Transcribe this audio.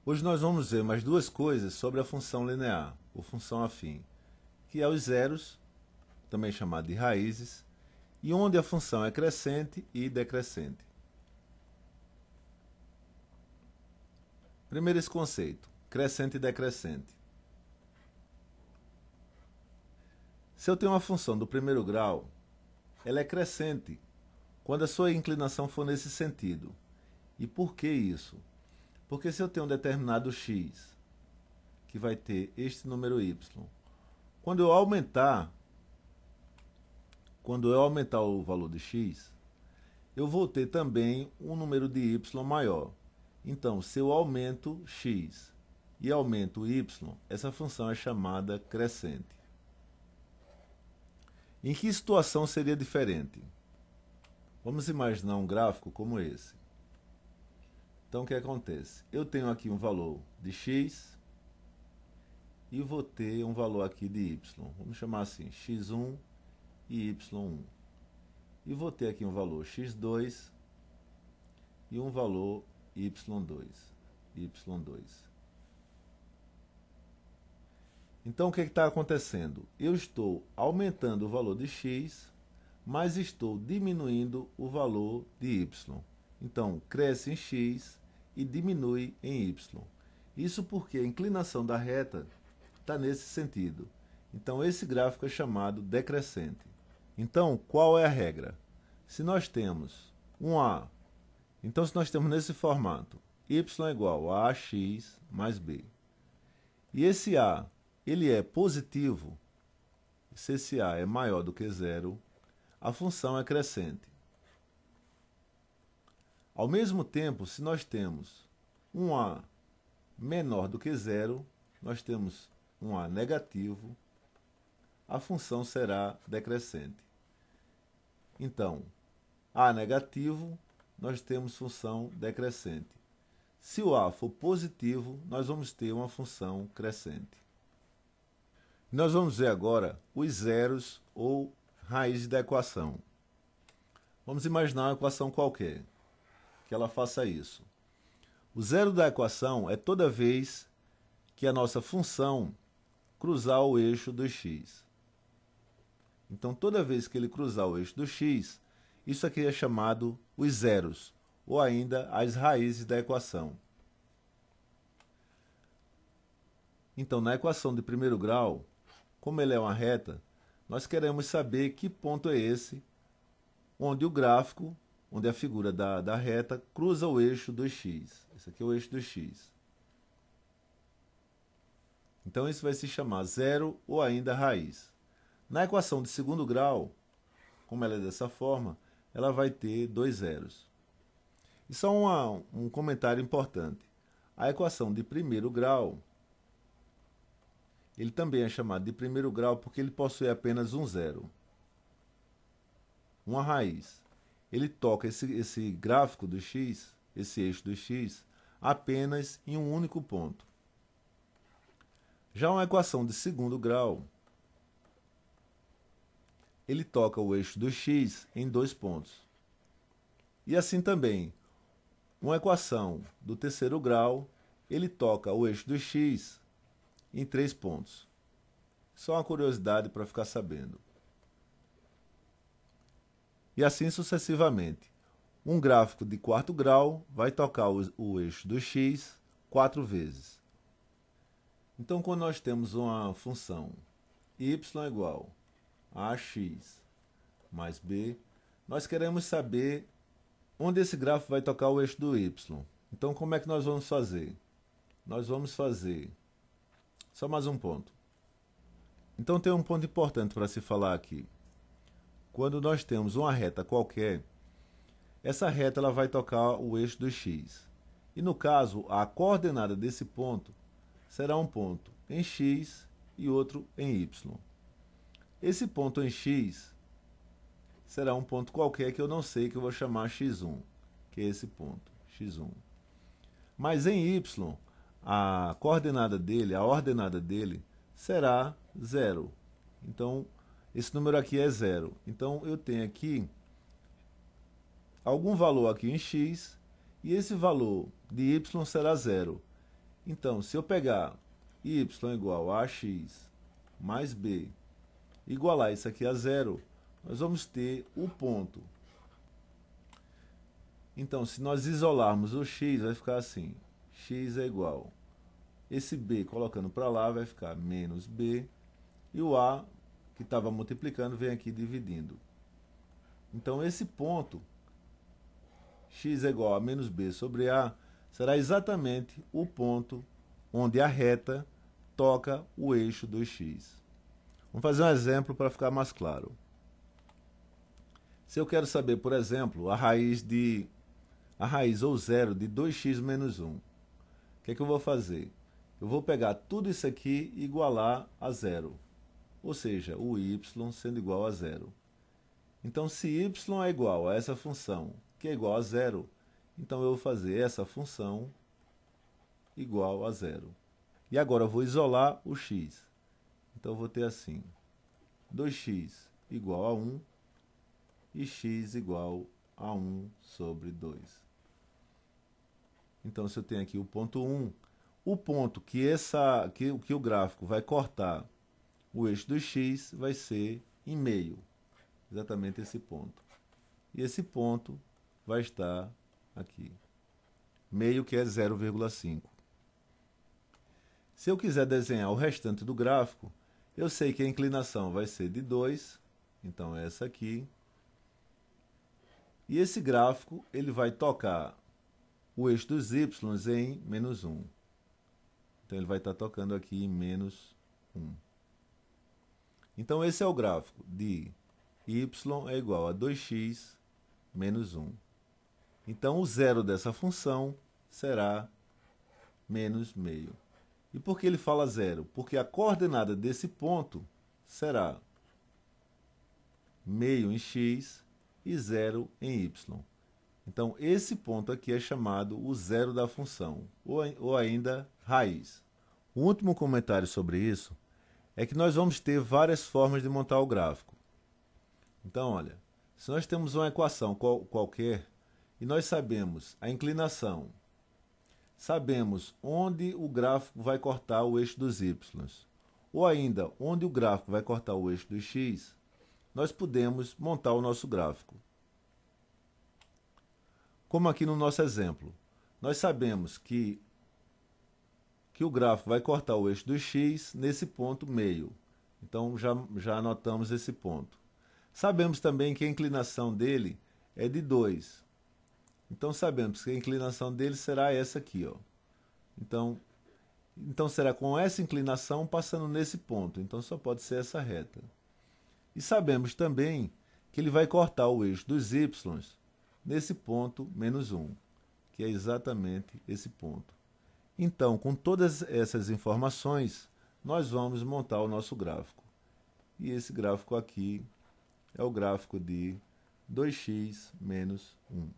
Hoje nós vamos ver mais duas coisas sobre a função linear, ou função afim, que é os zeros, também chamado de raízes, e onde a função é crescente e decrescente. Primeiro esse conceito, crescente e decrescente. Se eu tenho uma função do primeiro grau, ela é crescente quando a sua inclinação for nesse sentido. E por que isso? Porque se eu tenho um determinado x, que vai ter este número y, quando eu aumentar o valor de x, eu vou ter também um número de y maior. Então, se eu aumento x e aumento y, essa função é chamada crescente. Em que situação seria diferente? Vamos imaginar um gráfico como esse. Então, o que acontece? Eu tenho aqui um valor de x e vou ter um valor aqui de y. Vamos chamar assim, x1 e y1. E vou ter aqui um valor x2 e um valor y2. Então, o que está acontecendo? Eu estou aumentando o valor de x, mas estou diminuindo o valor de y. Então, cresce em x e diminui em y. Isso porque a inclinação da reta está nesse sentido. Então, esse gráfico é chamado decrescente. Então, qual é a regra? Se nós temos um A, então se nós temos nesse formato, y é igual a ax mais b, e esse A ele é positivo, se esse A é maior do que zero, a função é crescente. Ao mesmo tempo, se nós temos um A menor do que zero, nós temos um A negativo, a função será decrescente. Então, A negativo, nós temos função decrescente. Se o A for positivo, nós vamos ter uma função crescente. Nós vamos ver agora os zeros ou raízes da equação. Vamos imaginar uma equação qualquer, que ela faça isso. O zero da equação é toda vez que a nossa função cruzar o eixo do x. Então, toda vez que ele cruzar o eixo do x, isso aqui é chamado os zeros, ou ainda as raízes da equação. Então, na equação de primeiro grau, como ele é uma reta, nós queremos saber que ponto é esse, onde o gráfico, onde a figura da reta cruza o eixo do x. Esse aqui é o eixo do x. Então, isso vai se chamar zero ou ainda raiz. Na equação de segundo grau, como ela é dessa forma, ela vai ter dois zeros. E só um comentário importante. A equação de primeiro grau, ele também é chamado de primeiro grau porque ele possui apenas um zero, uma raiz. Ele toca esse gráfico do x, esse eixo do x, apenas em um único ponto. Já uma equação de segundo grau, ele toca o eixo do x em dois pontos. E assim também, uma equação do terceiro grau, ele toca o eixo do x em três pontos. Só uma curiosidade para ficar sabendo. E assim sucessivamente. Um gráfico de quarto grau vai tocar o eixo do x 4 vezes. Então, quando nós temos uma função y igual a ax mais b, nós queremos saber onde esse gráfico vai tocar o eixo do y. Então, como é que nós vamos fazer? Nós vamos fazer só mais um ponto. Então, tem um ponto importante para se falar aqui. Quando nós temos uma reta qualquer, essa reta ela vai tocar o eixo do x. E no caso, a coordenada desse ponto será um ponto em x e outro em y. Esse ponto em x será um ponto qualquer que eu não sei, que eu vou chamar x1, que é esse ponto, x1. Mas em y, a coordenada dele, a ordenada dele, será 0. Então, esse número aqui é 0. Então, eu tenho aqui algum valor aqui em x, e esse valor de y será 0. Então, se eu pegar y igual a ax mais b, igualar isso aqui a zero, nós vamos ter o ponto. Então, se nós isolarmos o x, vai ficar assim, x é igual, esse b colocando para lá vai ficar menos b, e o a, que estava multiplicando, vem aqui dividindo. Então, esse ponto, x é igual a menos b sobre a, será exatamente o ponto onde a reta toca o eixo do x. Vamos fazer um exemplo para ficar mais claro. Se eu quero saber, por exemplo, a raiz ou zero de 2x menos 1, o que é que eu vou fazer? Eu vou pegar tudo isso aqui e igualar a zero, ou seja, o y sendo igual a zero. Então, se y é igual a essa função, que é igual a zero, então eu vou fazer essa função igual a zero. E agora eu vou isolar o x. Então eu vou ter assim, 2x igual a 1 e x igual a 1 sobre 2. Então, se eu tenho aqui o ponto 1, o ponto que o gráfico vai cortar o eixo do x vai ser em meio, exatamente esse ponto. E esse ponto vai estar aqui, meio, que é 0,5. Se eu quiser desenhar o restante do gráfico, eu sei que a inclinação vai ser de 2, então essa aqui. E esse gráfico ele vai tocar o eixo dos y em menos 1. Então ele vai estar tocando aqui em menos 1. Então esse é o gráfico de y é igual a 2x menos 1. Então o zero dessa função será menos meio. E por que ele fala zero? Porque a coordenada desse ponto será meio em x e zero em y. Então, esse ponto aqui é chamado o zero da função, ou ainda raiz. O último comentário sobre isso é que nós vamos ter várias formas de montar o gráfico. Então, olha, se nós temos uma equação qualquer e nós sabemos a inclinação, sabemos onde o gráfico vai cortar o eixo dos y, ou ainda onde o gráfico vai cortar o eixo do x, nós podemos montar o nosso gráfico. Como aqui no nosso exemplo, nós sabemos que o gráfico vai cortar o eixo do x nesse ponto meio. Então, já anotamos esse ponto. Sabemos também que a inclinação dele é de 2. Então, sabemos que a inclinação dele será essa aqui, ó. Então será com essa inclinação passando nesse ponto. Então, só pode ser essa reta. E sabemos também que ele vai cortar o eixo dos y nesse ponto menos 1, que é exatamente esse ponto. Então, com todas essas informações, nós vamos montar o nosso gráfico. E esse gráfico aqui é o gráfico de 2x menos 1.